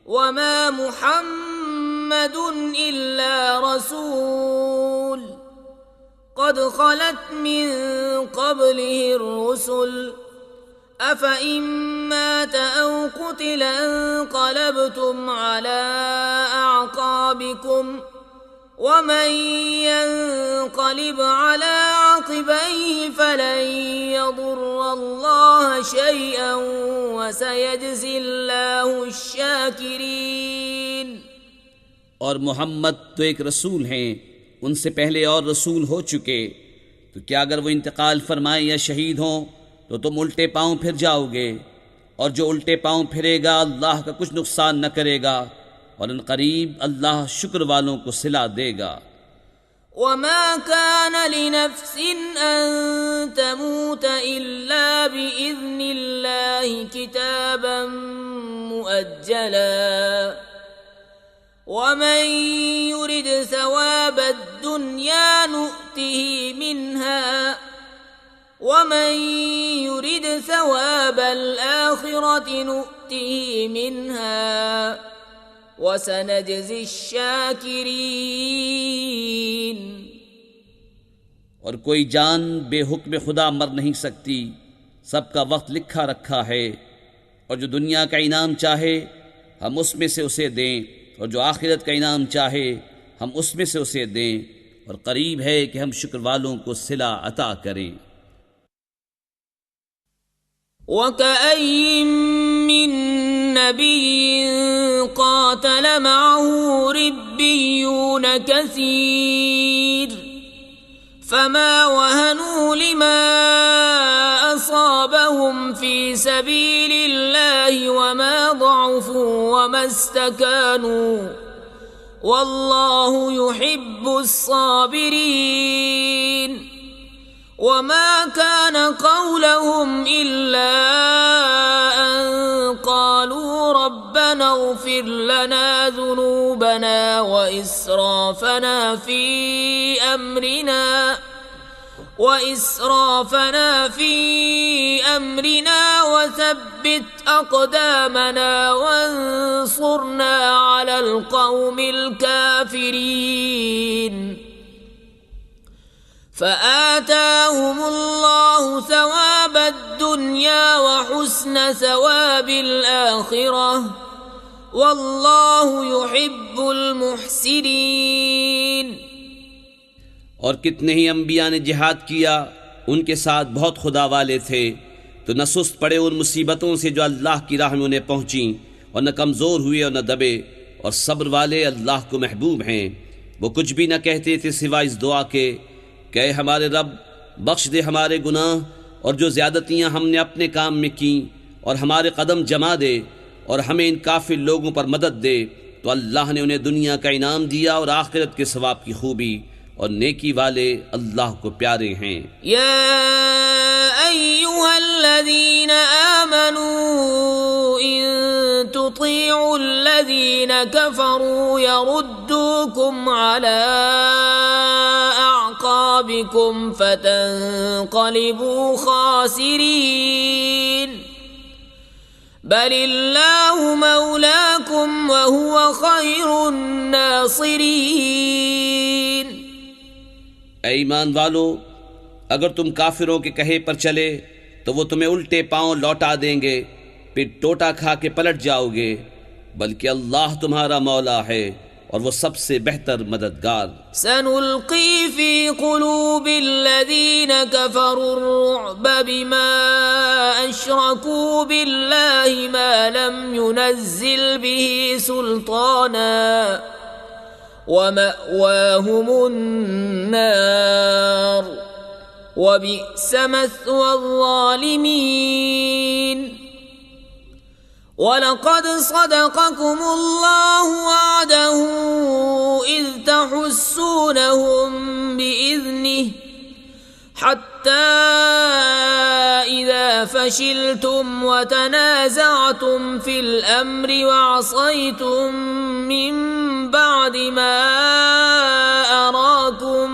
وما محمد إلا رسول قد خلت من قبله الرسل أفإن مات أو قتل انقلبتم على أعقابكم ومن ينقلب على عقبيه فلن يضر الله شيئا وسيجزي الله الشاكرين۔ اور محمد تو ایک رسول ہیں، ان سے پہلے اور رسول ہو چکے، تو کیا اگر وہ انتقال فرمائیں یا شہید ہوں تو تم الٹے پاؤں پھر جاؤ گے، اور جو الٹے پاؤں پھرے گا اللہ کا کچھ نقصان نہ کرے گا، اور ان قریب اللہ شکر والوں کو صلہ دے گا۔ وما كان لنفس أن تموت إلا بإذن الله كتابا مؤجلا ومن يرد ثواب الدنيا نؤته منها ومن يرد ثواب الآخرة نؤته منها وَسَنَجْزِي الشَّاكِرِينَ۔ اور کوئی جان بے حکم خدا مر نہیں سکتی، سب کا وقت لکھا رکھا ہے، اور جو دنیا کا انعام چاہے ہم اس میں سے اسے دیں، اور جو آخرت کا انعام چاہے ہم اس میں سے اسے دیں، اور قریب ہے کہ ہم شکر والوں کو صلہ عطا کریں۔ وَكَأَيٍّ مِّن نَّبِيٍّ قَاتَلَ مَعَهُ رِبِّيُّونَ كَثِيرٌ فَمَا وَهَنُوا لِمَا أَصَابَهُمْ فِي سَبِيلِ اللَّهِ وَمَا ضَعُفُوا وَمَا اسْتَكَانُوا وَاللَّهُ يُحِبُّ الصَّابِرِينَ۔ وما كان قولهم إلا أن قالوا ربنا اغفر لنا ذنوبنا وإسرافنا في أمرنا وثبت أقدامنا وانصرنا على القوم الكافرين۔ فآتاهم الله ثواب الدنيا وحسن ثواب الآخرة والله يحب المحسنين۔ اور کتنے ہی انبیاء نے جہاد کیا، ان کے ساتھ بہت خدا والے تھے، تو نہ سست پڑے ان مصیبتوں سے جو اللہ کی راہ میں انہیں پہنچیں، اور نہ کمزور ہوئے اور نہ دبے، اور صبر والے اللہ کو محبوب ہیں۔ وہ کچھ بھی نہ کہتے تھے سوائے اس دعا کے کہ اے ہمارے رب، بخش دے ہمارے گناہ اور جو زیادتیاں ہم نے اپنے کام میں کیں، اور ہمارے قدم جما دے، اور ہمیں ان کافر لوگوں پر مدد دے۔ تو اللہ نے انہیں دنیا کا انعام دیا اور آخرت کے ثواب کی خوبی، اور نیکی والے اللہ کو پیارے ہیں۔ یا ایھا الذین آمنوا ان تطیعوا الذین کفروا يردوکم علی أعقابكم فتنقلبوا خاسرين بل الله مولاكم وهو خير الناصرين۔ اے ایمان والو، اگر تم کافروں کے کہے پر چلے تو وہ تمہیں الٹے پاؤں لوٹا دیں گے، پھر ٹوٹا کھا کے پلٹ جاؤ گے، بلکہ اللہ تمہارا مولا ہے اور وہ سب سے بہتر مددگار۔ سنلقی فی قلوب الذین کفروا الرعب بما اشرکوا باللہ ما لم ينزل به سلطانا ومأواهم النار وبئس مثوى الظالمین۔ وَلَقَدْ صَدَقَكُمُ اللَّهُ وَعْدَهُ إِذْ تَحُسُّونَهُم بِإِذْنِهِ حَتَّى إِذَا فَشِلْتُمْ وَتَنَازَعْتُمْ فِي الْأَمْرِ وَعَصَيْتُمْ مِنْ بَعْدِ مَا أَرَاكُمْ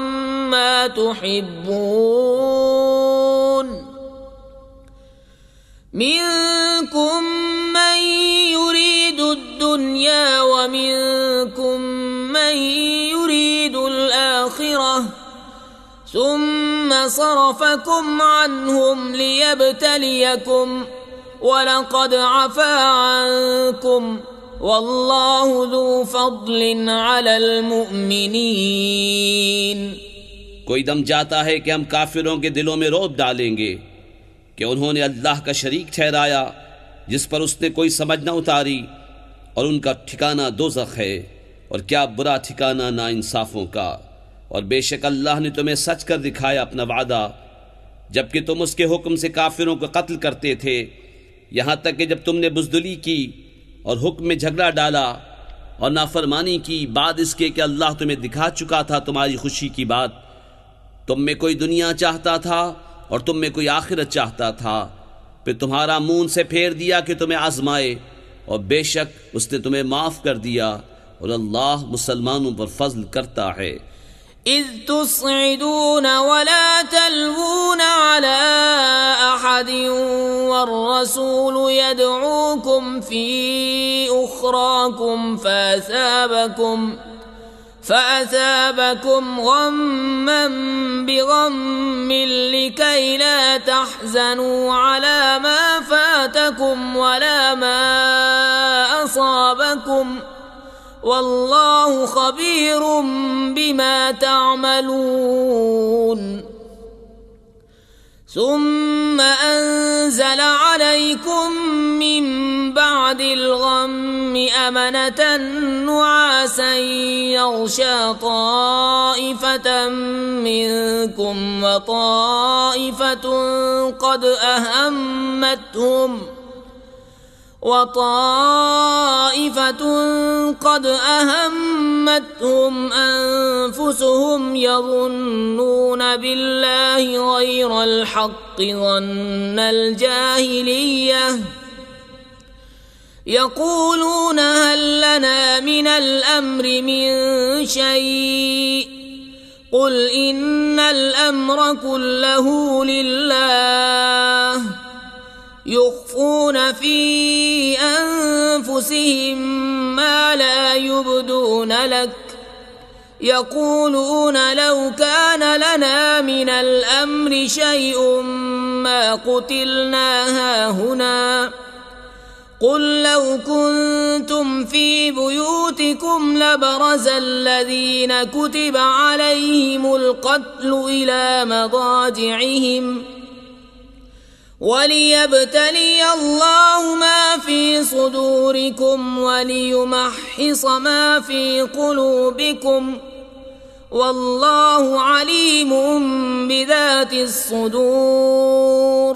مَا تُحِبُّونَ مِنْكُمْ من يريد الدنيا ثم صرفكم عنهم ليبتليكم وَلَقَدْ عَفَا عَنْكُمْ وَاللَّهُ ذُو فَضْلٍ عَلَى الْمُؤْمِنِينَ۔ کوئی دم جاتا ہے کہ ہم کافروں کے دلوں میں رعب ڈالیں گے کہ انہوں نے اللہ کا شریک ٹھہرایا جس پر اس نے کوئی سمجھ نہ اتاری، اور ان کا ٹھکانہ دوزخ ہے، اور کیا برا ٹھکانہ ناانصافوں کا۔ اور بے شک اللہ نے تمہیں سچ کر دکھایا اپنا وعدہ، جبکہ تم اس کے حکم سے کافروں کو قتل کرتے تھے، یہاں تک کہ جب تم نے بزدلی کی اور حکم میں جھگڑا ڈالا اور نافرمانی کی، بعد اس کے کہ اللہ تمہیں دکھا چکا تھا تمہاری خوشی کی بات۔ تم میں کوئی دنیا چاہتا تھا اور تم میں کوئی آخرت چاہتا تھا، پھر تمہارا منہ سے پھیر دیا کہ تمہیں آزمائے، اور بے شک اس نے تمہیں معاف کر دیا، اور اللہ مسلمانوں پر فضل کرتا ہے۔ اذ تصعدون ولا تلوون على احد والرسول يدعوكم في اخراكم فأثابكم غما بغم لكي لا تحزنوا على ما فاتكم ولا ما أصابكم واللہ خبیر بما تعملون۔ ثم انزل عليكم من بعد الغم امنة نعاسا يغشى طائفة منكم وطائفة قد أهمتهم أنفسهم يظنون بالله غير الحق ظن الجاهلية يقولون هل لنا من الأمر من شيء قل إن الأمر كله لله يخفون في أنفسهم ما لا يبدون لك يقولون لو كان لنا من الأمر شيء ما قتلنا هاهنا قل لو كنتم في بيوتكم لبرز الذين كتب عليهم القتل إلى مضاجعهم وَلِيَبْتَلِيَ اللَّهُ مَا فِي صُدُورِكُمْ وَلِيُمَحِّصَ مَا فِي قُلُوبِكُمْ وَاللَّهُ عَلِيمٌ بِذَاتِ الصُّدُورِ۔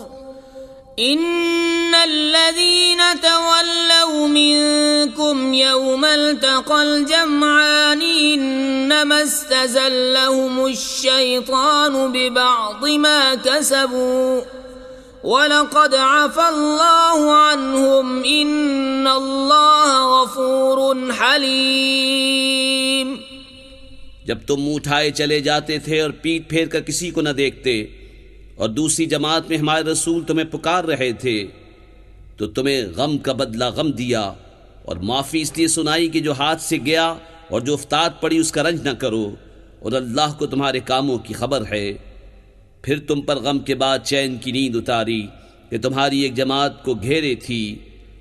إِنَّ الَّذِينَ تَوَلَّوْا مِنكُمْ يَوْمَ الْتَقَى الْجَمْعَانِ إِنَّمَا اسْتَزَلَّهُمُ الشَّيْطَانُ بِبَعْضِ مَا كَسَبُوا وَلَقَدْ عَفَا اللَّهُ عَنْهُمْ إِنَّ اللَّهَ غَفُورٌ حَلِيمٌ۔ جب تم منہ اٹھائے چلے جاتے تھے اور پیٹ پھیر کر کسی کو نہ دیکھتے، اور دوسری جماعت میں ہمارے رسول تمہیں پکار رہے تھے، تو تمہیں غم کا بدلہ غم دیا، اور معافی اس لیے سنائی کہ جو ہاتھ سے گیا اور جو افتاد پڑی اس کا رنج نہ کرو، اور اللہ کو تمہارے کاموں کی خبر ہے۔ پھر تم پر غم کے بعد چین کی نیند اتاری کہ تمہاری ایک جماعت کو گھیرے تھی،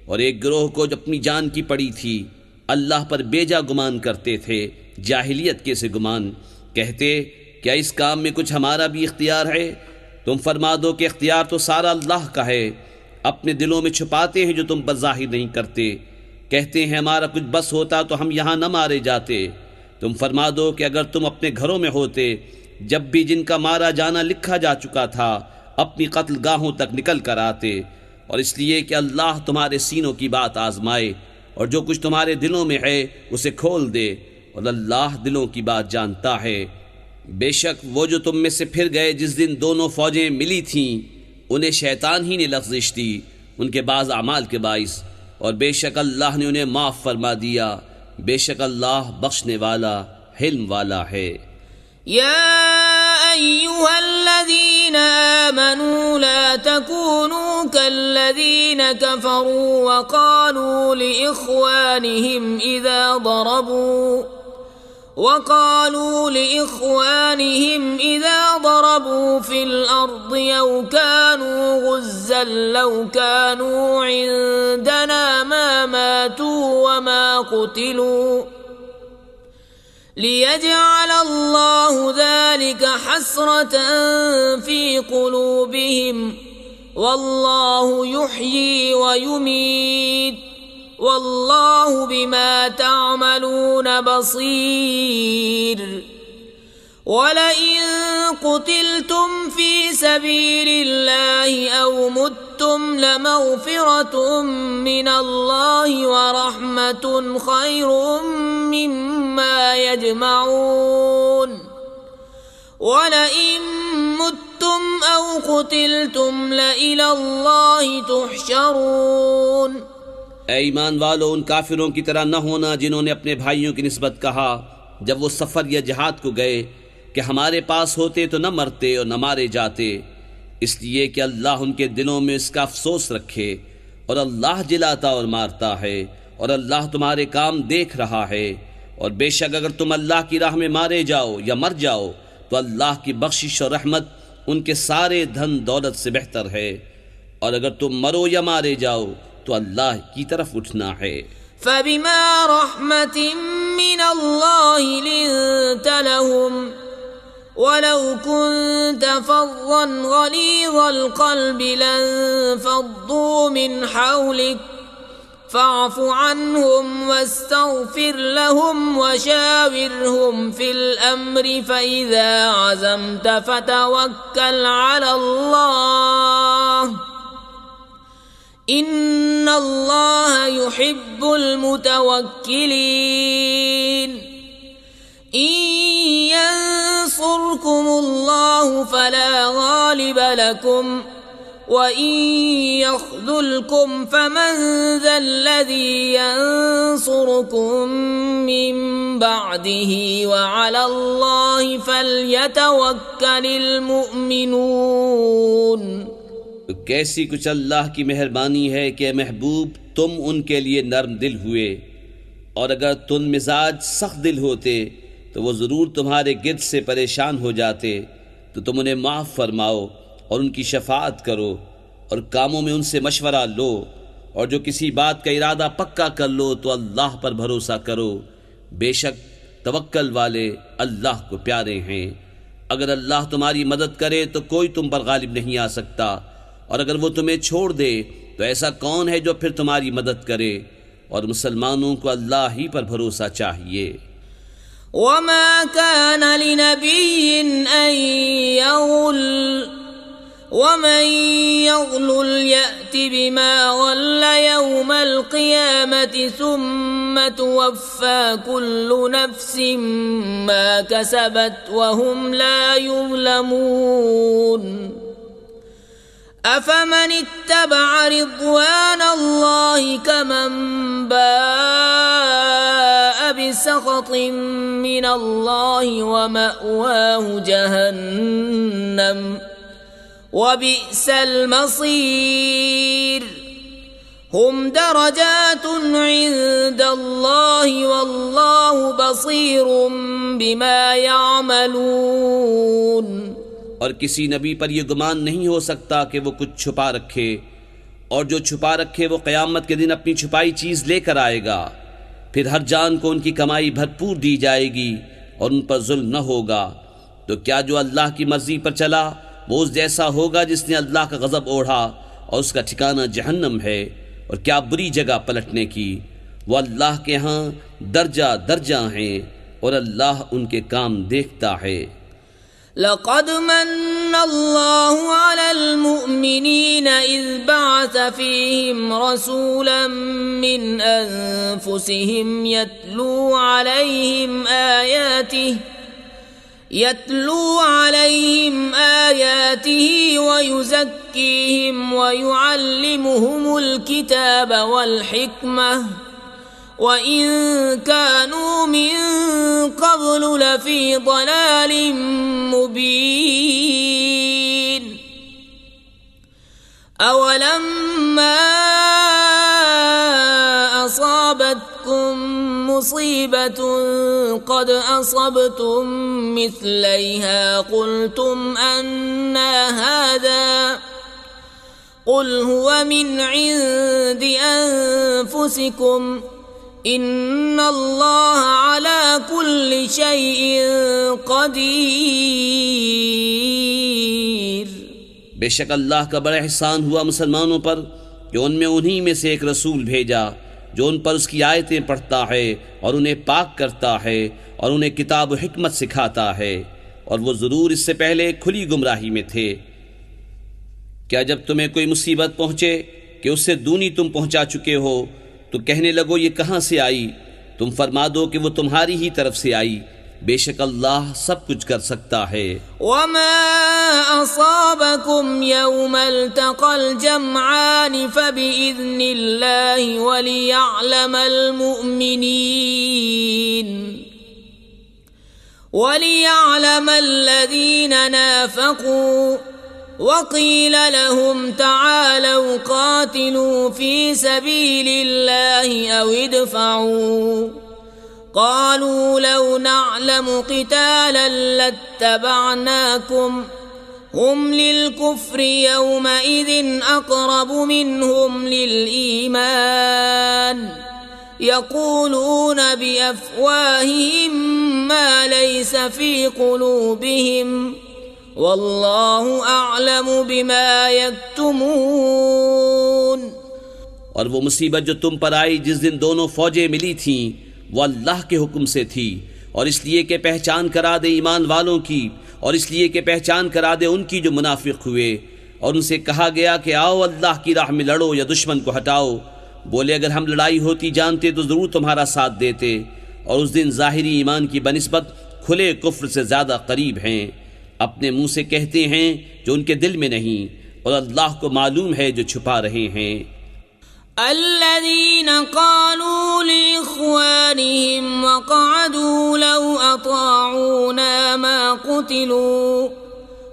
اور ایک گروہ کو جو اپنی جان کی پڑی تھی، اللہ پر بیجا گمان کرتے تھے، جاہلیت کے سے گمان، کہتے کیا اس کام میں کچھ ہمارا بھی اختیار ہے؟ تم فرما دو کہ اختیار تو سارا اللہ کا ہے، اپنے دلوں میں چھپاتے ہیں جو تم پر ظاہر نہیں کرتے، کہتے ہیں ہمارا کچھ بس ہوتا تو ہم یہاں نہ مارے جاتے۔ تم فرما دو کہ اگر تم اپنے گھروں میں ہوتے جب بھی جن کا مارا جانا لکھا جا چکا تھا اپنی قتل گاہوں تک نکل کر آتے، اور اس لیے کہ اللہ تمہارے سینوں کی بات آزمائے اور جو کچھ تمہارے دلوں میں ہے اسے کھول دے، اور اللہ دلوں کی بات جانتا ہے۔ بے شک وہ جو تم میں سے پھر گئے جس دن دونوں فوجیں ملی تھیں انہیں شیطان ہی نے لغزش دی ان کے بعض اعمال کے باعث، اور بے شک اللہ نے انہیں معاف فرما دیا، بے شک اللہ بخشنے والا حلم والا ہے۔ يا أيها الذين آمنوا لا تكونوا كالذين كفروا وقالوا لإخوانهم وقالوا لإخوانهم إذا ضربوا في الأرض أو كانوا غزا لو كانوا عندنا ما ماتوا وما قتلوا ليجعل الله ذلك حسرة في قلوبهم والله يحيي ويميت واللہ بما تعملون بصیر وَلَئِن قُتِلْتُمْ فِي سَبِيلِ اللَّهِ أَوْ مُتُّمْ لَمَغْفِرَةٌ مِّنَ اللَّهِ وَرَحْمَةٌ خَيْرٌ مِّمَّا يَجْمَعُونَ وَلَئِن مُتُّمْ أَوْ قُتِلْتُمْ لَإِلَى اللَّهِ تُحْشَرُونَ۔ اے ایمان والو، ان کافروں کی طرح نہ ہونا جنہوں نے اپنے بھائیوں کی نسبت کہا جب وہ سفر یا جہاد کو گئے کہ ہمارے پاس ہوتے تو نہ مرتے اور نہ مارے جاتے، اس لیے کہ اللہ ان کے دلوں میں اس کا افسوس رکھے، اور اللہ جلاتا اور مارتا ہے، اور اللہ تمہارے کام دیکھ رہا ہے، اور بے شک اگر تم اللہ کی راہ میں مارے جاؤ یا مر جاؤ تو اللہ کی بخشش اور رحمت ان کے سارے دھن دولت سے بہتر ہے، اور اگر تم مرو یا مارے جاؤ تو اللہ کی طرف اٹھنا ہے۔ فَبِمَا رَحْمَةٍ مِّنَ اللَّهِ لِنتَ لَهُمْ وَلَوْ كُنتَ فَظًّا غَلِيظَ الْقَلْبِ لَانفَضُّوا مِنْ حَوْلِكَ فَاعْفُ عَنْهُمْ وَاسْتَغْفِرْ لَهُمْ وَشَاوِرْهُمْ فِي الْأَمْرِ فَإِذَا عَزَمْتَ فَتَوَكَّلْ عَلَى اللَّهِ ان اللہ یحب المتوکلین۔ ان ینصرکم اللہ فلا غالب لکم وان یخذلکم فمن ذا الذی ینصرکم من بعدہ وعلی اللہ فلیتوکل المؤمنون۔ تو کیسی کچھ اللہ کی مہربانی ہے کہ محبوب تم ان کے لیے نرم دل ہوئے، اور اگر تم مزاج سخت دل ہوتے تو وہ ضرور تمہارے گرد سے پریشان ہو جاتے، تو تم انہیں معاف فرماؤ اور ان کی شفاعت کرو، اور کاموں میں ان سے مشورہ لو، اور جو کسی بات کا ارادہ پکا کر لو تو اللہ پر بھروسہ کرو، بے شک توکل والے اللہ کو پیارے ہیں۔ اگر اللہ تمہاری مدد کرے تو کوئی تم پر غالب نہیں آ سکتا، اور اگر وہ تمہیں چھوڑ دے تو ایسا کون ہے جو پھر تمہاری مدد کرے، اور مسلمانوں کو اللہ ہی پر بھروسہ چاہیے۔ وما كان لنبي أن يغل ومن يغل يأت بما غل يوم القيامة ثم توفى كل نفس ما كسبت وهم لا يظلمون۔ أفمن اتبع رضوان الله كمن باء بسخط من الله ومأواه جهنم وبئس المصير۔ هم درجات عند الله والله بصير بما يعملون۔ اور کسی نبی پر یہ گمان نہیں ہو سکتا کہ وہ کچھ چھپا رکھے، اور جو چھپا رکھے وہ قیامت کے دن اپنی چھپائی چیز لے کر آئے گا، پھر ہر جان کو ان کی کمائی بھرپور دی جائے گی اور ان پر ظلم نہ ہوگا۔ تو کیا جو اللہ کی مرضی پر چلا وہ اس جیسا ہوگا جس نے اللہ کا غضب اوڑھا اور اس کا ٹھکانہ جہنم ہے، اور کیا بری جگہ پلٹنے کی۔ وہ اللہ کے ہاں درجہ درجہ ہیں، اور اللہ ان کے کام دیکھتا ہے۔ لقد من الله على المؤمنين إذ بعث فيهم رسولا من أنفسهم يتلو عليهم آياته ويزكيهم ويعلمهم الكتاب والحكمة وَإِن كَانُوا مِن قَبْلُ لَفِي ضَلَالٍ مُبِينٍ۔ أَوَلَمَّا أَصَابَتْكُم أصابتكم مصيبة قد أصبتم مثليها قلتم أنى هذا قل هو من عند أنفسكم إن الله على كل شيء قدير۔ بے شک اللہ کا بڑا احسان ہوا مسلمانوں پر کہ ان میں انہی میں سے ایک رسول بھیجا جو ان پر اس کی آیتیں پڑھتا ہے اور انہیں پاک کرتا ہے اور انہیں کتاب و حکمت سکھاتا ہے، اور وہ ضرور اس سے پہلے کھلی گمراہی میں تھے۔ کیا جب تمہیں کوئی مصیبت پہنچے کہ اس سے دونی تم پہنچا چکے ہو تو کہنے لگو یہ کہاں سے آئی؟ تم فرما دو کہ وہ تمہاری ہی طرف سے آئی، بے شک اللہ سب کچھ کر سکتا ہے۔ وما أصابكم يوم التقى الجمعان فبإذن الله وليعلم الذين نافقوا وقيل لهم تعالوا قاتلوا في سبيل الله أو ادفعوا قالوا لو نعلم قتالا لاتبعناكم هم للكفر يومئذ أقرب منهم للإيمان يقولون بأفواههم ما ليس في قلوبهم واللہ اعلم بما یکتمون۔ اور وہ مصیبت جو تم پر آئی جس دن دونوں فوجیں ملی تھیں وہ اللہ کے حکم سے تھی، اور اس لیے کہ پہچان کرا دے ایمان والوں کی، اور اس لیے کہ پہچان کرا دے ان کی جو منافق ہوئے، اور ان سے کہا گیا کہ آؤ اللہ کی راہ میں لڑو یا دشمن کو ہٹاؤ۔ بولے اگر ہم لڑائی ہوتی جانتے تو ضرور تمہارا ساتھ دیتے، اور اس دن ظاہری ایمان کی بنسبت کھلے کفر سے زیادہ قریب ہیں۔ اپنے منہ سے کہتے ہیں جو ان کے دل میں نہیں، اور اللہ کو معلوم ہے جو چھپا رہے ہیں۔ الذين قالوا لإخوانهم وقعدوا لو أطاعونا ما قتلوا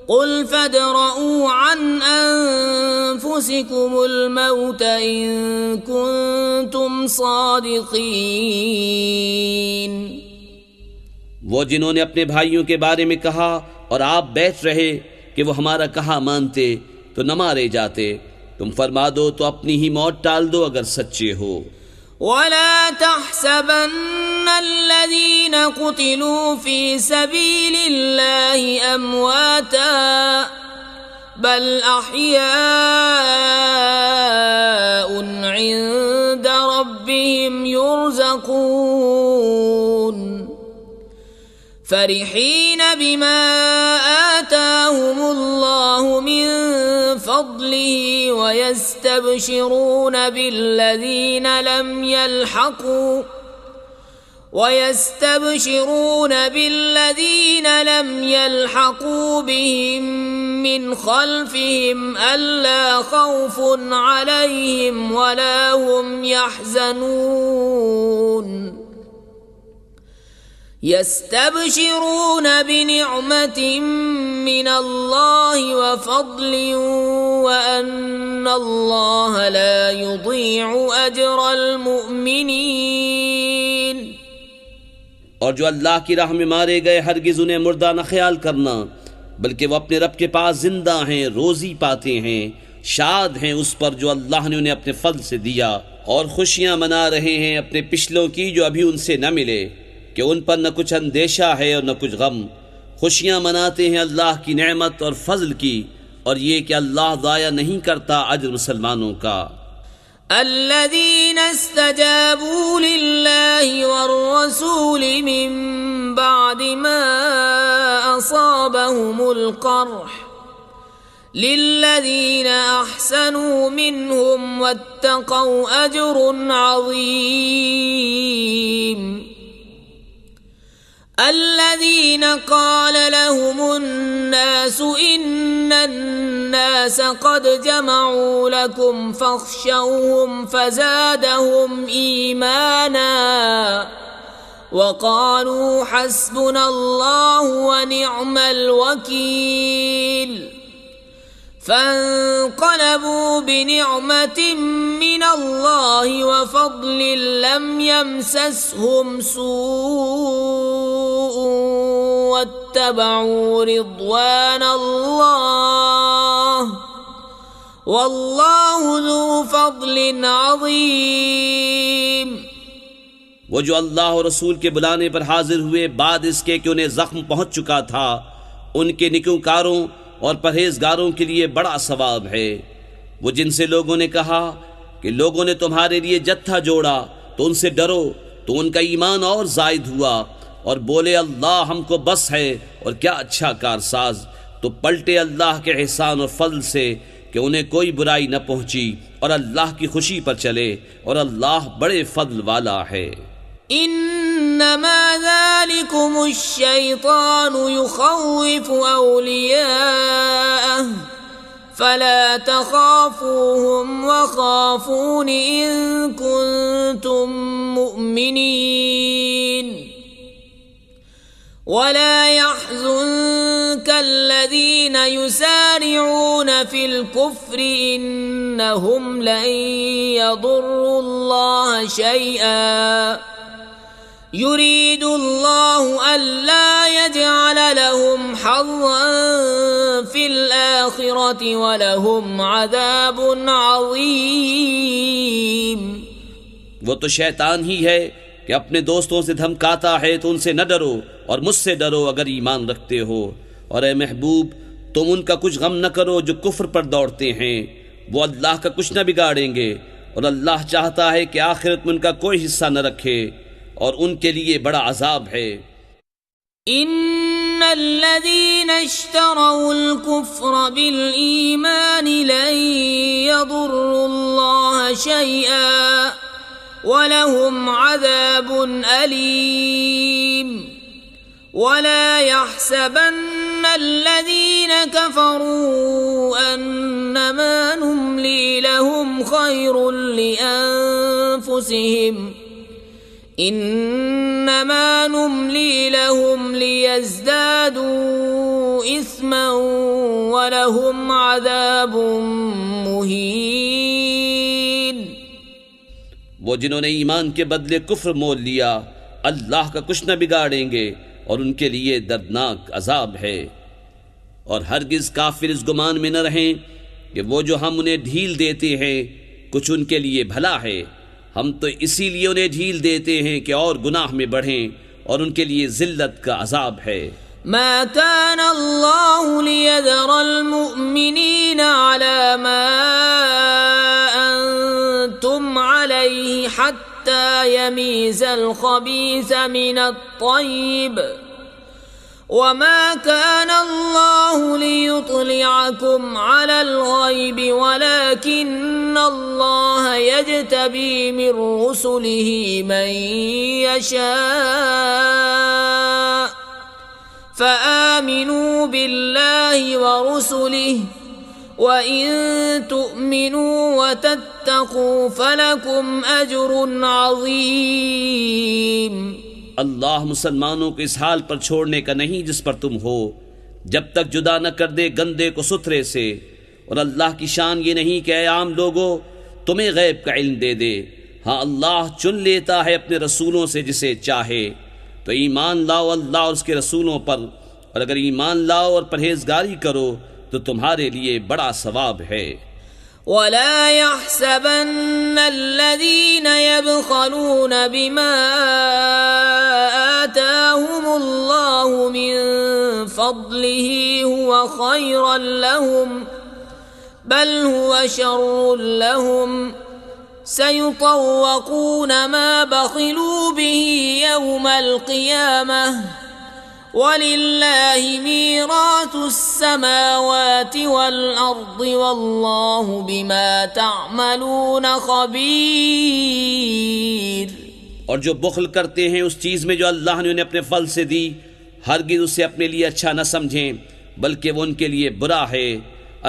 قل فادرءوا عن أنفسكم الموت إن كنتم صادقين۔ وہ جنہوں نے اپنے بھائیوں کے بارے میں کہا اور آپ بیٹھ رہے کہ وہ ہمارا کہا مانتے تو نہ مارے جاتے، تم فرما دو تو اپنی ہی موت ٹال دو اگر سچے ہو۔ ولا تحسبن الذين قتلوا في سبيل الله أمواتا بل أحياء عند ربهم يرزقون فرحين بما آتاهم الله من فضله ويستبشرون بالذين لم يلحقوا بهم من خلفهم ألا خوف عليهم ولا هم يحزنون يستبشرون بنعمة من الله وفضل وأن الله لا يضيع أجر المؤمنين۔ اور جو اللہ کی راہ میں مارے گئے ہرگز انہیں مردہ نہ خیال کرنا، بلکہ وہ اپنے رب کے پاس زندہ ہیں، روزی پاتے ہیں، شاد ہیں اس پر جو اللہ نے انہیں اپنے فضل سے دیا، اور خوشیاں منا رہے ہیں اپنے پچھلوں کی جو ابھی ان سے نہ ملے، کہ ان پر نہ کچھ اندیشہ ہے اور نہ کچھ غم۔ خوشیاں مناتے ہیں اللہ کی نعمت اور فضل کی، اور یہ کہ اللہ ضائع نہیں کرتا اجر مسلمانوں کا۔ الذين استجابوا لله والرسول من بعد ما أصابهم القرح للذين أحسنوا منهم واتقوا أجر عظيم۔ الذين قال لهم الناس إن الناس قد جمعوا لكم فاخشوهم فزادهم إيمانا وقالوا حسبنا الله ونعم الوكيل۔ فانقلبوا بنعمة من الله وفضل لم يمسسهم سوء واتبعوا رضوان الله واللہ ذو فضل عظیم۔ وہ جو اللہ اور رسول کے بلانے پر حاضر ہوئے بعد اس کے کہ انہیں زخم پہنچ چکا تھا، ان کے نیکوکاروں اور پرہیزگاروں کے لیے بڑا ثواب ہے۔ وہ جن سے لوگوں نے کہا کہ لوگوں نے تمہارے لیے جتھا جوڑا تو ان سے ڈرو، تو ان کا ایمان اور زائد ہوا اور بولے اللہ ہم کو بس ہے اور کیا اچھا کارساز، تو پلٹے اللہ کے احسان اور فضل سے کہ انہیں کوئی برائی نہ پہنچی اور اللہ کی خوشی پر چلے، اور اللہ بڑے فضل والا ہے۔ انما ذلكم الشیطان یخوف اولیاءه فلا تخافوهم وخافون ان کنتم مؤمنین ولا يحزنك الذين يسارعون في الكفر إنهم لن يضروا الله شيئا يريد الله ألا يجعل لهم حظا في الآخرة ولهم عذاب عظيم۔ وہ تو شیطان ہی ہے کہ اپنے دوستوں سے دھمکاتا ہے، تو ان سے نہ ڈرو اور مجھ سے ڈرو اگر ایمان رکھتے ہو، اور اے محبوب تم ان کا کچھ غم نہ کرو جو کفر پر دوڑتے ہیں، وہ اللہ کا کچھ نہ بگاڑیں گے، اور اللہ چاہتا ہے کہ آخرت میں ان کا کوئی حصہ نہ رکھے اور ان کے لیے بڑا عذاب ہے۔ ان الذين اشتروا الكفر بالإيمان لن يضروا الله شيئا وَلَهُمْ عَذَابٌ أَلِيمٌ وَلَا يَحْسَبَنَّ الَّذِينَ كَفَرُوا أَنَّمَا نُمْلِي لَهُمْ خَيْرٌ لِأَنفُسِهِمْ إِنَّمَا نُمْلِي لَهُمْ لِيَزْدَادُوا إِثْمًا وَلَهُمْ عَذَابٌ مُهِينٌ۔ وہ جنہوں نے ایمان کے بدلے کفر مول لیا اللہ کا کچھ نہ بگاڑیں گے اور ان کے لیے دردناک عذاب ہے۔ اور ہرگز کافر اس گمان میں نہ رہیں کہ وہ جو ہم انہیں ڈھیل دیتے ہیں کچھ ان کے لیے بھلا ہے، ہم تو اسی لیے انہیں ڈھیل دیتے ہیں کہ اور گناہ میں بڑھیں، اور ان کے لیے ذلت کا عذاب ہے۔ ما كان الله ليذر المؤمنين على ما أنتم عليه حتى يميز الخبيث من الطيب وما كان الله ليطلعكم على الغيب ولكن الله يجتبي من رسله من يشاء فآمنوا بالله ورسله وإن تؤمنوا وتتقوا فلكم أجر عظيم۔ اللہ مسلمانوں کو اس حال پر چھوڑنے کا نہیں جس پر تم ہو، جب تک جدا نہ کر دے گندے کو ستھرے سے، اور اللہ کی شان یہ نہیں کہ اے عام لوگو تمہیں غیب کا علم دے دے، ہاں اللہ چن لیتا ہے اپنے رسولوں سے جسے چاہے۔ تو ایمان لاؤ اللہ اور اس کے رسولوں پر، اور اگر ایمان لاؤ اور پرہیزگاری کرو تو تمہارے لیے بڑا ثواب ہے۔ وَلَا يَحْسَبَنَّ الَّذِينَ يَبْخَلُونَ بِمَا آتَاهُمُ اللَّهُ مِن فَضْلِهِ هُوَ خَيْرًا لَهُمْ بَلْ هُوَ شَرٌّ لَهُمْ سَيُطَوَّقُونَ مَا بَخِلُوا بِهِ يَوْمَ الْقِيَامَةِ وَلِلَّهِ مِيرَاثُ السَّمَاوَاتِ وَالْأَرْضِ وَاللَّهُ بِمَا تَعْمَلُونَ خَبِيرٌ۔ اور جو بخل کرتے ہیں اس چیز میں جو اللہ نے انہیں اپنے فضل سے دی، ہرگز اسے اپنے لیے اچھا نہ سمجھیں بلکہ وہ ان کے لیے برا ہے۔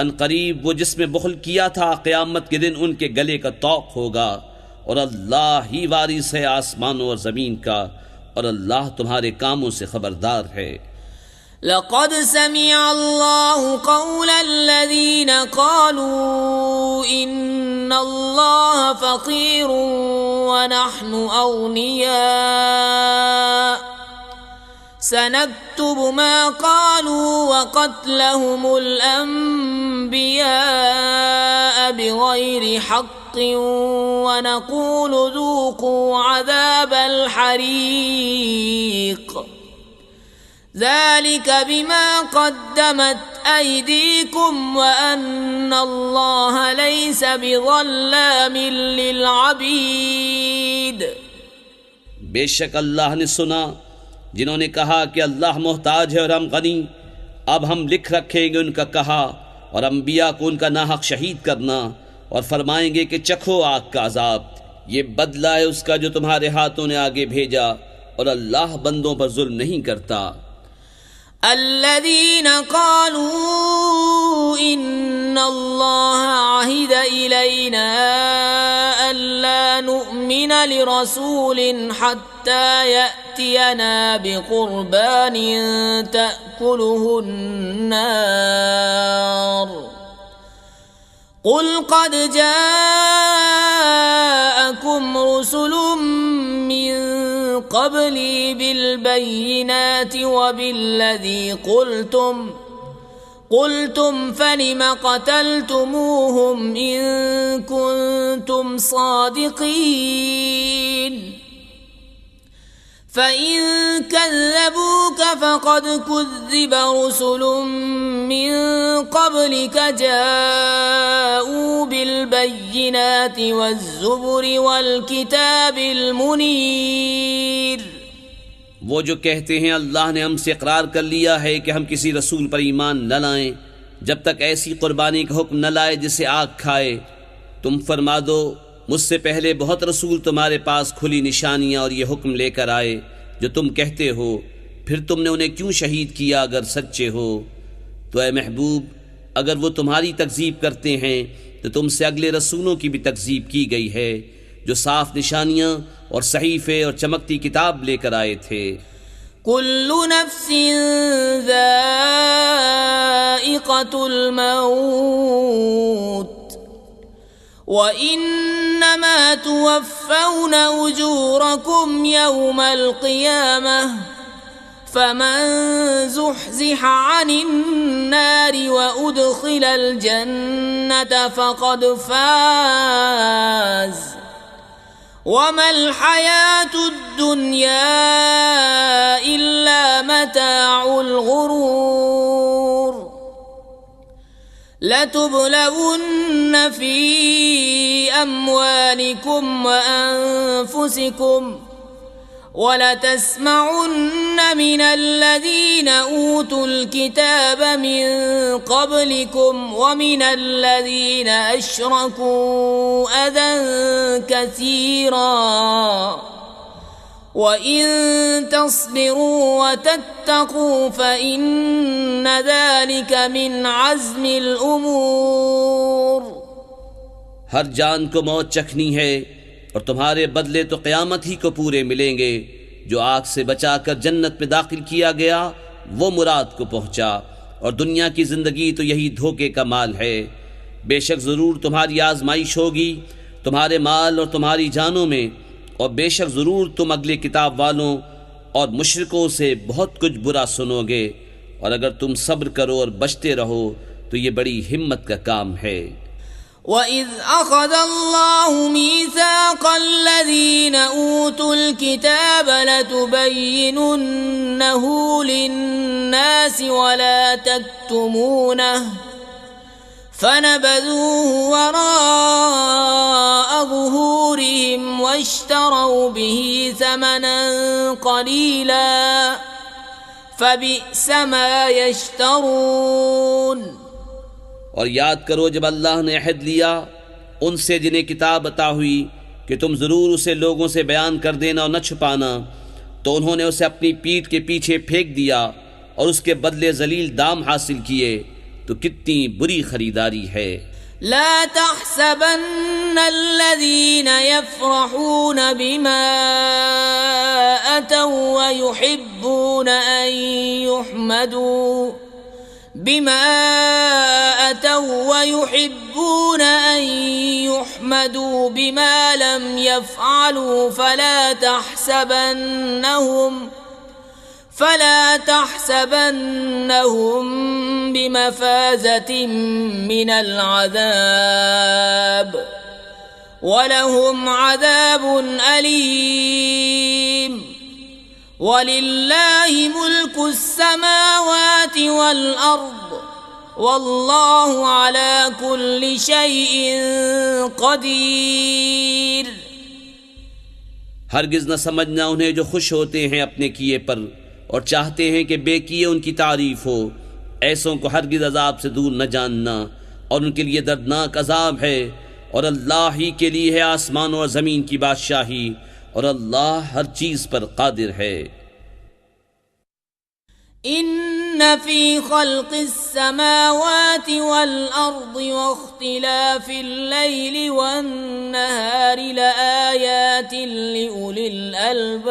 ان قریب وہ جس میں بخل کیا تھا قیامت کے دن ان کے گلے کا طوق ہوگا، اور اللہ ہی وارث ہے آسمانوں اور زمین کا، اور اللہ تمہارے کاموں سے خبردار ہے۔ لقد سمع الله قول الذين قالوا إن الله فقير ونحن أغنياء سنكتب ما قالوا وقتلهم الأنبياء بغير حق ونقول ذوقوا عذاب الحريق ذلك بما قدمت أيديكم وأن الله ليس بظلام للعبيد. بے شک اللہ نے سنا جنہوں نے کہا کہ اللہ محتاج ہے اور ہم غنی. اب ہم لکھ رکھیں گے ان کا کہا اور انبیاء کو ان کا ناحق شہید کرنا اور فرمائیں گے کہ چکھو آگ کا عذاب. یہ بدلہ ہے اس کا جو تمہارے ہاتھوں نے آگے بھیجا اور اللہ بندوں پر ظلم نہیں کرتا. الذين قالوا إن الله عهد إلينا ألا نؤمن لرسول حتى يأتينا بقربان تأكله النار قل قد جاءكم رسل من قبلي بالبينات وبالذي قلتم فلم قتلتموهم إن كنتم صادقين فإن كذبوك فقد كذب رسل من قبلك جاءوا بالبينات والزبر والكتاب المنير. وہ جو کہتے ہیں اللہ نے ہم سے اقرار کر لیا ہے کہ ہم کسی رسول پر ایمان نہ لائیں جب تک ایسی قربانی کا حکم نہ لائے جسے آگ کھائے. تم فرما دو مجھ سے پہلے بہت رسول تمہارے پاس کھلی نشانیاں اور یہ حکم لے کر آئے جو تم کہتے ہو، پھر تم نے انہیں کیوں شہید کیا اگر سچے ہو؟ تو اے محبوب اگر وہ تمہاری تکذیب کرتے ہیں تو تم سے اگلے رسولوں کی بھی تکذیب کی گئی ہے جو صاف نشانیاں اور صحیفے اور چمکتی کتاب لے کر آئے تھے. كل نفس ذائقة الموت وَإِنَّمَا تُوَفَّوْنَ أُجُورَكُمْ يَوْمَ الْقِيَامَةِ فَمَنْ زُحْزِحَ عَنِ النَّارِ وَأُدْخِلَ الْجَنَّةَ فَقَدْ فَازَ وَمَا الْحَيَاةُ الدُّنْيَا إِلَّا مَتَاعُ الْغُرُورِ. لَتُبْلَوُنَّ فِي أَمْوَالِكُمْ وَأَنفُسِكُمْ وَلَتَسْمَعُنَّ مِنَ الَّذِينَ أُوتُوا الْكِتَابَ مِنْ قَبْلِكُمْ وَمِنَ الَّذِينَ أَشْرَكُوا أَذًى كَثِيرًا وَإِن تَصْبِرُوا وَتَتَّقُوا فَإِنَّ ذَلِكَ مِنْ عَزْمِ الْأُمُورِ. ہر جان کو موت چکھنی ہے اور تمہارے بدلے تو قیامت ہی کو پورے ملیں گے. جو آگ سے بچا کر جنت میں داخل کیا گیا وہ مراد کو پہنچا اور دنیا کی زندگی تو یہی دھوکے کا مال ہے. بے شک ضرور تمہاری آزمائش ہوگی تمہارے مال اور تمہاری جانوں میں، اور بے شک ضرور تم اگلے کتاب والوں اور مشرکوں سے بہت کچھ برا سنو گے، اور اگر تم صبر کرو اور بچتے رہو تو یہ بڑی ہمت کا کام ہے. وَإِذْ أَخَذَ اللَّهُ مِيثَاقَ الَّذِينَ أُوتُوا الْكِتَابَ لَتُبَيِّنُنَّهُ لِلنَّاسِ وَلَا تَكْتُمُونَهُ فَنَبَذُوهُ وَرَاءَ ظُهُورِهِمْ وَاشْتَرَوْا بِهِ ثَمَنًا قَلِيلًا فَبِئْسَ مَا يَشْتَرُونَ. اور یاد کرو جب اللہ نے عہد لیا ان سے جنہیں کتاب عطا ہوئی کہ تم ضرور اسے لوگوں سے بیان کر دینا اور نہ چھپانا، تو انہوں نے اسے اپنی پیٹھ کے پیچھے پھینک دیا اور اس کے بدلے ذلیل دام حاصل کیے. تو کتنی بری خریداری ہے. لا تحسبن الذين يفرحون بما أتوا ويحبون يحبون أن يحمدوا بما أتوا ويحبون أن يحمدوا بما لم يفعلوا فلا تحسبنهم بمفازة من العذاب ولهم عذاب أليم وللہ ملک السماوات والأرض واللہ علی کل شیء قدیر۔ ہرگز نہ سمجھنا انہیں جو خوش ہوتے ہیں اپنے کیے پر اور چاہتے ہیں کہ بے کیے ان کی تعریف ہو، ایسوں کو ہرگز عذاب سے دور نہ جاننا، اور ان کے لیے دردناک عذاب ہے، اور اللہ ہی کے لیے ہے آسمانوں اور زمین کی بادشاہی، اور اللہ ہر چیز پر قادر ہے۔ ان فی خلق السماوات والارض واختلاف اللیل والنہار لآیات لأولی الالباب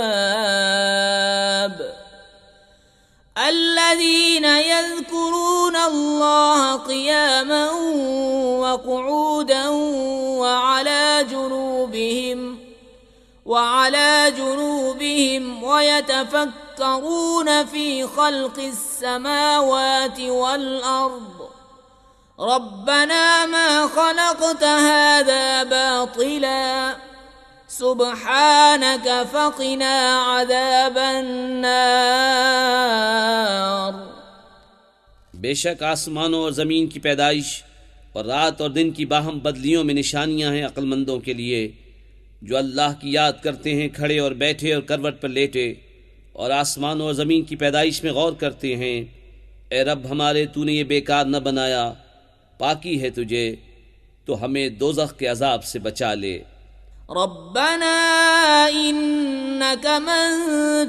الذین یذکرون اللہ قیاما وقعودا وعلى جنوبهم ويتفكرون في خلق السماوات والأرض ربنا ما خلقت هذا باطلا سبحانك فقنا عذاب النار۔ بے شک آسمانوں اور زمین کی پیدائش اور رات اور دن کی باہم بدلیوں میں نشانیاں ہیں عقل مندوں کے لیے، جو اللہ کی یاد کرتے ہیں کھڑے اور بیٹھے اور کروٹ پر لیٹے، اور آسمانوں اور زمین کی پیدائش میں غور کرتے ہیں۔ اے رب ہمارے، تو نے یہ بیکار نہ بنایا، پاکی ہے تجھے، تو ہمیں دوزخ کے عذاب سے بچا لے۔ ربنا انك من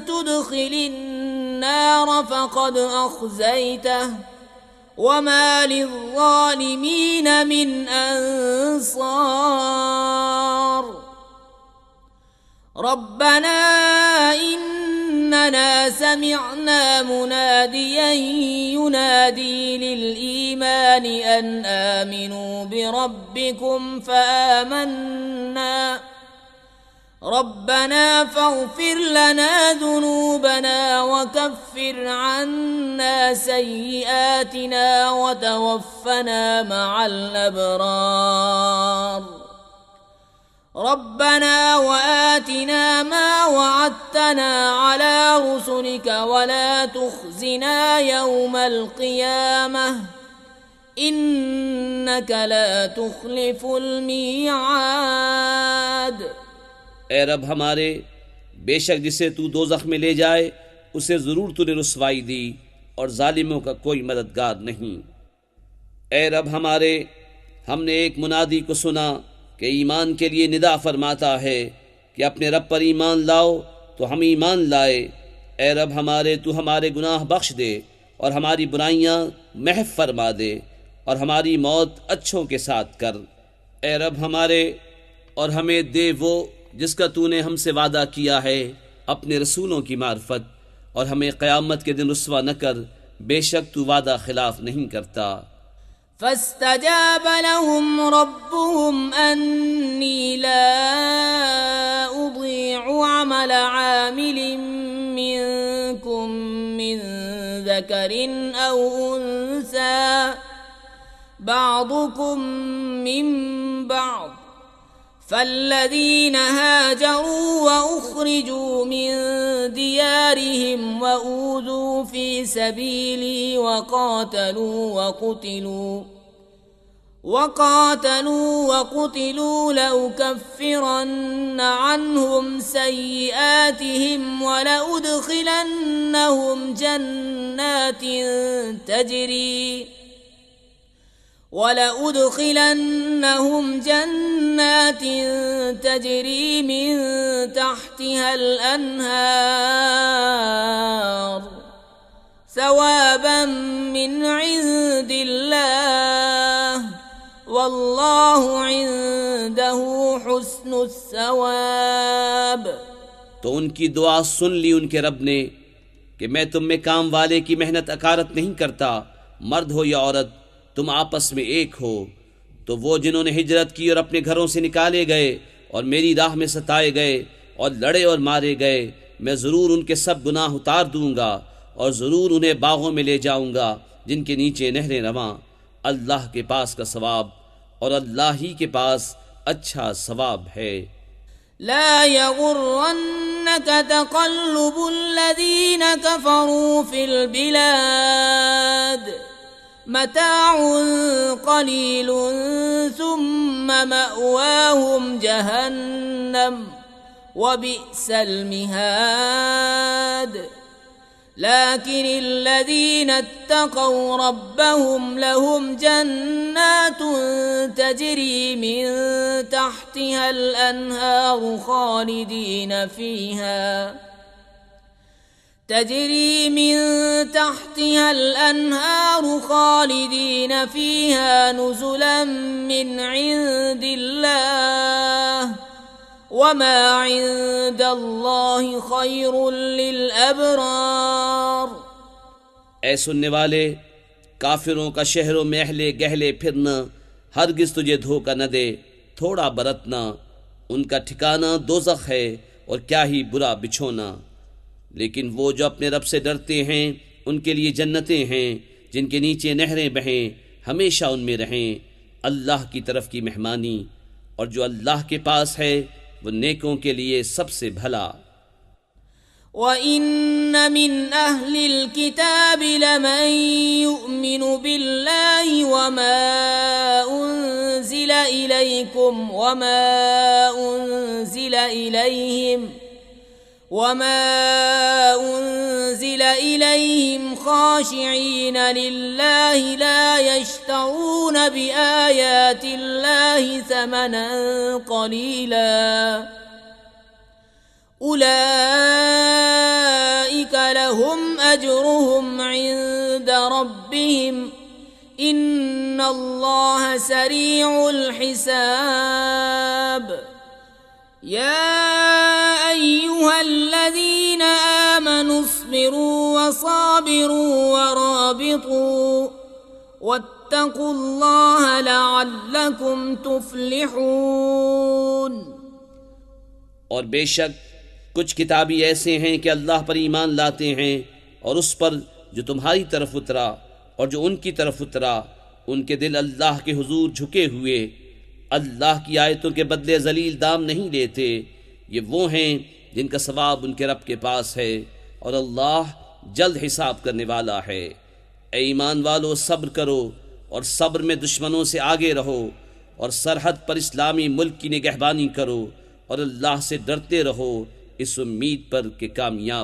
تدخل النار فقد اخزيته وما للظالمين من انصار۔ ربنا اننا سمعنا مناديا ينادي للإيمان ان آمنوا بربكم فآمنا ربنا فاغفر لنا ذنوبنا وكفر عنا سيئاتنا وتوفنا مع الأبرار ربنا وآتنا ما وعدتنا على رسلك ولا تخزنا يوم القيامة إنك لا تخلف الميعاد۔ اے رب ہمارے، بے شک جسے تو دوزخ میں لے جائے اسے ضرور تو نے رسوائی دی، اور ظالموں کا کوئی مددگار نہیں۔ اے رب ہمارے، ہم نے ایک منادی کو سنا کہ ایمان کے لیے ندا فرماتا ہے کہ اپنے رب پر ایمان لاؤ، تو ہم ایمان لائے۔ اے رب ہمارے، تو ہمارے گناہ بخش دے اور ہماری برائیاں محو فرما دے، اور ہماری موت اچھوں کے ساتھ کر۔ اے رب ہمارے، اور ہمیں دے وہ جس کا تو نے ہم سے وعدہ کیا ہے اپنے رسولوں کی معرفت، اور ہمیں قیامت کے دن رسوا نہ کر، بے شک تو وعدہ خلاف نہیں کرتا۔ فاستجاب لهم ربهم أني لا أضيع عمل عامل منكم من ذكر أو أنثى بعضكم من بعض فالذين هاجروا وأخرجوا من ديارهم وأوذوا في سبيلي وقاتلوا لأكفرن عنهم سيئاتهم ولأدخلنهم جنات تجري من تحتها الأنهار ثوابا من عند الله والله عنده حسن الثواب۔ تو ان کی دعا سن لی ان کے رب نے، کہ میں تم میں کام والے کی محنت اکارت نہیں کرتا، مرد ہو یا عورت تم آپس میں ایک ہو۔ تو وہ جنہوں نے ہجرت کی اور اپنے گھروں سے نکالے گئے اور میری راہ میں ستائے گئے اور لڑے اور مارے گئے، میں ضرور ان کے سب گناہ اتار دوں گا اور ضرور انہیں باغوں میں لے جاؤں گا جن کے نیچے نہریں رواں، اللہ کے پاس کا ثواب، اور اللہ ہی کے پاس اچھا ثواب ہے۔ لا يغرنك تقلب الذين كفروا في البلاد متاع قليل ثم مأواهم جهنم وبئس المهاد لكن الذين اتقوا ربهم لهم جنات تجري من تحتها الأنهار خالدين فيها نزلا من عند الله وما عند الله خير للأبرار۔ اے سننے والے، کافروں کا شہروں میں اہلے گہلے پھرنا ہرگز تجھے دھوکہ نہ دے، تھوڑا برتنا، ان کا ٹھکانہ دوزخ ہے اور کیا ہی برا بچھونا۔ لیکن وہ جو اپنے رب سے ڈرتے ہیں ان کے لیے جنتیں ہیں جن کے نیچے نہریں بہیں، ہمیشہ ان میں رہیں، اللہ کی طرف کی مہمانی، اور جو اللہ کے پاس ہے وہ نیکوں کے لیے سب سے بھلا۔ وَإِنَّ مِنْ أَهْلِ الْكِتَابِ لَمَنْ يُؤْمِنُ بِاللَّهِ وَمَا أُنزِلَ إِلَيْكُمْ وَمَا أُنزِلَ إِلَيْهِمْ خَاشِعِينَ لِلَّهِ لَا يَشْتَرُونَ بِآيَاتِ اللَّهِ ثَمَنًا قَلِيلًا أُولَئِكَ لَهُمْ أَجْرُهُمْ عِندَ رَبِّهِمْ إِنَّ اللَّهَ سَرِيعُ الْحِسَابِ۔ يَا أَيُّهَا الَّذِينَ آمَنُوا اصْبِرُوا وَصَابِرُوا وَرَابِطُوا وَاتَّقُوا اللَّهَ لَعَلَّكُمْ تُفْلِحُونَ۔ اور بے شک کچھ کتابی ایسے ہیں کہ اللہ پر ایمان لاتے ہیں اور اس پر جو تمہاری طرف اترا اور جو ان کی طرف اترا، ان کے دل اللہ کے حضور جھکے ہوئے، اللہ کی آیتوں کے بدلے ذلیل دام نہیں لیتے، یہ وہ ہیں جن کا ثواب ان کے رب کے پاس ہے اور اللہ جلد حساب کرنے والا ہے۔ اے ایمان والو، صبر کرو اور صبر میں دشمنوں سے آگے رہو اور سرحد پر اسلامی ملک کی نگہبانی کرو اور اللہ سے ڈرتے رہو، اس امید پر کہ کامیاب